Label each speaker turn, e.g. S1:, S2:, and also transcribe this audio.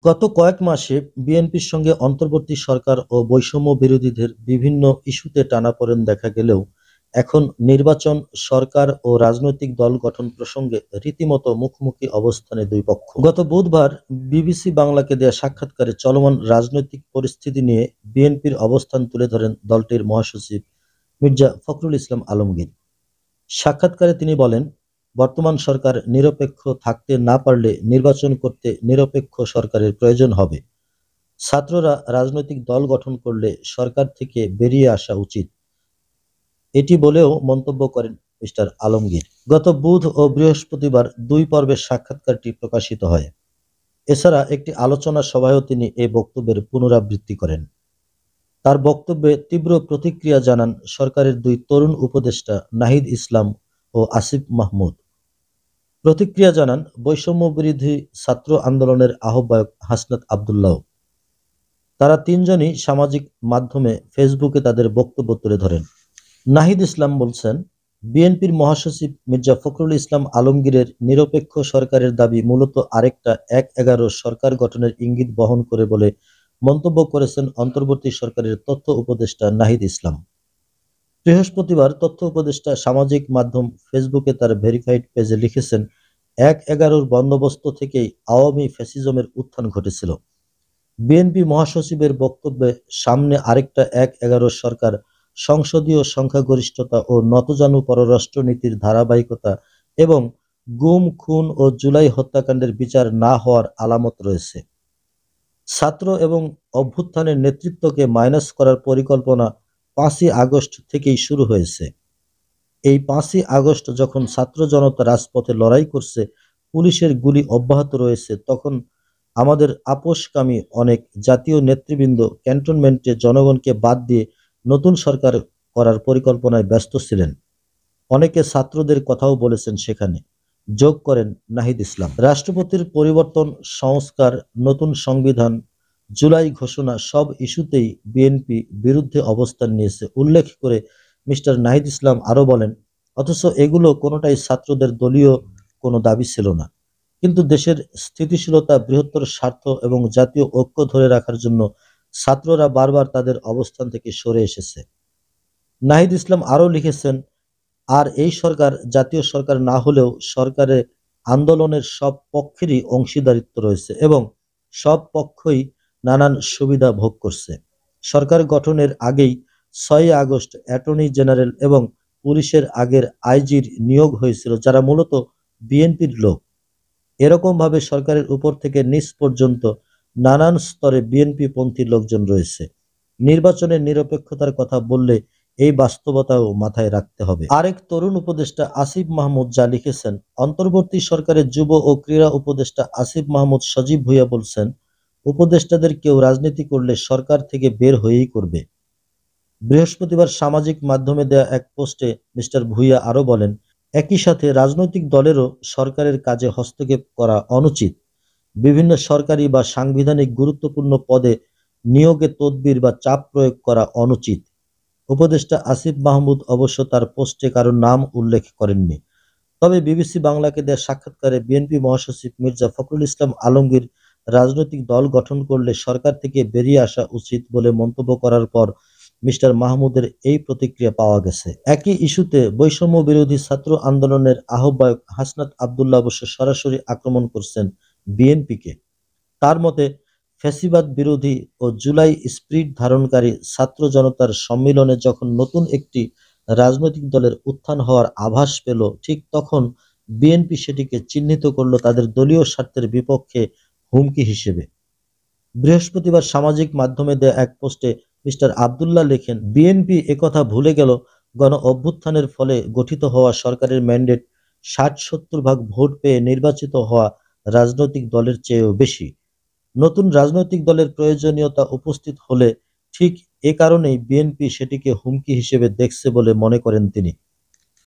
S1: গত কয়েক মাসে বিএনপির সঙ্গে অন্তর্বর্তী সরকার ও বৈষম্য বিরোধীদের বিভিন্ন ইস্যুতে টানাপোড়েন দেখা গেলেও এখন নির্বাচন, সরকার ও রাজনৈতিক দল গঠন প্রসঙ্গে রীতিমতো মুখোমুখি অবস্থানে দুই পক্ষ। গত বুধবার বিবিসি বাংলাকে দেয়া সাক্ষাৎকারে চলমান রাজনৈতিক পরিস্থিতি নিয়ে বিএনপির অবস্থান তুলে ধরেন দলটির মহাসচিব মির্জা ফখরুল ইসলাম আলমগীর। সাক্ষাৎকারে তিনি বলেন, বর্তমান সরকার নিরপেক্ষ থাকতে না পারলে নির্বাচন করতে নিরপেক্ষ সরকারের প্রয়োজন হবে। ছাত্ররা রাজনৈতিক দল গঠন করলে সরকার থেকে বেরিয়ে আসা উচিত, এটি বলেও মন্তব্য করেন মিস্টার আলমগীর। গত বুধ ও বৃহস্পতিবার দুই পর্বের সাক্ষাৎকারটি প্রকাশিত হয়। এছাড়া একটি আলোচনা সভায়ও তিনি এ বক্তব্যের পুনরাবৃত্তি করেন। তার বক্তব্যে তীব্র প্রতিক্রিয়া জানান সরকারের দুই তরুণ উপদেষ্টা নাহিদ ইসলাম ও আসিফ মাহমুদ। প্রতিক্রিয়া জানান বৈষম্য বিরোধী ছাত্র আন্দোলনের আহ্বায়ক হাসনাত আবদুল্লাহ। তারা তিনজনই সামাজিক মাধ্যমে ফেসবুকে তাদের বক্তব্য তুলে ধরেন। নাহিদ ইসলাম বলছেন, বিএনপির মহাসচিব মির্জা ফখরুল ইসলাম আলমগীরের নিরপেক্ষ সরকারের দাবি মূলত আরেকটা ১/১১ সরকার গঠনের ইঙ্গিত বহন করে বলে মন্তব্য করেছেন অন্তর্বর্তী সরকারের তথ্য উপদেষ্টা নাহিদ ইসলাম। বৃহস্পতিবার তথ্য উপদেষ্টা সামাজিক মাধ্যম ফেসবুকে তার ভেরিফাইড পেজে লিখেছেন, ১/১১ বন্দোবস্ত থেকেই আওয়ামী ফ্যাসিজমের উত্থান ঘটেছিল। বিএনপি মহাসচিবের বক্তব্যে সামনে আরেকটা ১/১১ সরকার সংসদীয় সংখ্যাগরিষ্ঠতা ও নতজানু পররাষ্ট্রনীতির ধারাবাহিকতা এবং গুম, খুন ও জুলাই হত্যাকাণ্ডের বিচার না হওয়ার আলামত রয়েছে। ছাত্র এবং অভ্যুত্থানের নেতৃত্বকে মাইনাস করার পরিকল্পনা ৫ই আগস্ট থেকেই শুরু হয়েছে। এই ৫ই আগস্ট যখন ছাত্র জনতা রাজপথে লড়াই করছে, পুলিশের গুলি অব্যাহত রয়েছে, তখন আমাদের আপোসকামী অনেক জাতীয় নেতৃবৃন্দ ক্যান্টনমেন্টে জনগণকে বাদ দিয়ে নতুন সরকার করার পরিকল্পনায় ব্যস্ত ছিলেন। অনেকে ছাত্রদের কথাও বলেছেন সেখানে, যোগ করেন নাহিদ ইসলাম। রাষ্ট্রপতির পরিবর্তন, সংস্কার, নতুন সংবিধান, জুলাই ঘোষণা সব ইস্যুতেই বিএনপি বিরুদ্ধে অবস্থান নিয়েছে উল্লেখ করে মিস্টার নাহিদ ইসলাম আরও বলেন, অথচ এগুলো কোনোটাই ছাত্রদের দলীয় কোনো দাবি ছিল না। কিন্তু দেশের স্থিতিশীলতা, বৃহত্তর স্বার্থ এবং জাতীয় ঐক্য ধরে রাখার জন্য ছাত্ররা বারবার তাদের অবস্থান থেকে সরে এসেছে। নাহিদ ইসলাম আরও লিখেছেন, আর এই সরকার জাতীয় সরকার না হলেও সরকারে আন্দোলনের সব পক্ষেরই অংশীদারিত্ব রয়েছে এবং সব পক্ষই নানান সুবিধা ভোগ করছে। সরকার গঠনের আগেই ৬ই আগস্ট অ্যাটর্নি জেনারেল এবং পুলিশের আগের আইজির নিয়োগ হয়েছিল, যারা মূলত বিএনপির লোক। এরকমভাবে সরকারের উপর থেকে নিচ পর্যন্ত নানান স্তরে বিএনপি পন্থী লোকজন রয়েছে। নির্বাচনের নিরপেক্ষতার কথা বললে এই বাস্তবতাও মাথায় রাখতে হবে। আরেক তরুণ উপদেষ্টা আসিফ মাহমুদ যা লিখেছেন, অন্তর্বর্তী সরকারের যুব ও ক্রীড়া উপদেষ্টা আসিফ মাহমুদ সজীব ভুঁইয়া বলছেন, উপদেষ্টাদের কেউ রাজনীতি করলে সরকার থেকে বের হয়েই করবে। বৃহস্পতিবার সামাজিক মাধ্যমে দেয়া এক পোস্টে মিস্টার ভুঁইয়া আরও বলেন, একই সাথে রাজনৈতিক দলেরও সরকারের কাজে হস্তক্ষেপ করা অনুচিত। বিভিন্ন সরকারি বা সাংবিধানিক গুরুত্বপূর্ণ পদে নিয়োগে তদবির বা চাপ প্রয়োগ করা অনুচিত। উপদেষ্টা আসিফ মাহমুদ অবশ্য তার পোস্টে কারো নাম উল্লেখ করেননি। তবে বিবিসি বাংলাকে দেয়া সাক্ষাৎকারে বিএনপি মহাসচিব মির্জা ফখরুল ইসলাম আলমগীর রাজনৈতিক দল গঠন করলে সরকার থেকে বেরিয়ে আসা উচিত বলে মন্তব্য করার পর মিস্টার মাহমুদের এই প্রতিক্রিয়া পাওয়া গেছে। একই ইস্যুতে বৈষম্য বিরোধী ছাত্র আন্দোলনের আহ্বায়ক হাসনাত আবদুল্লাহ অবশ্য সরাসরি আক্রমণ করছেন বিএনপিকে। তার মতে, ফ্যাসিবাদ বিরোধী ও জুলাই স্পিরিট ধারণকারী ছাত্র জনতার সম্মিলনে যখন নতুন একটি রাজনৈতিক দলের উত্থান হওয়ার আভাস পেল, ঠিক তখন বিএনপি সেটিকে চিহ্নিত করল তাদের দলীয় স্বার্থের বিপক্ষে হুমকি হিসেবে। বৃহস্পতিবার সামাজিক মাধ্যমে দেয়া এক পোস্টে মিস্টার আবদুল্লাহ লেখেন, বিএনপি একথা ভুলে গেল গণ অভ্যুত্থানের ফলে গঠিত হওয়া সরকারের ম্যান্ডেট ৬০-৭০ ভাগ ভোট পেয়ে নির্বাচিত হওয়া রাজনৈতিক দলের চেয়েও বেশি। নতুন রাজনৈতিক দলের প্রয়োজনীয়তা উপস্থিত হলে ঠিক এ কারণেই বিএনপি সেটিকে হুমকি হিসেবে দেখছে বলে মনে করেন তিনি।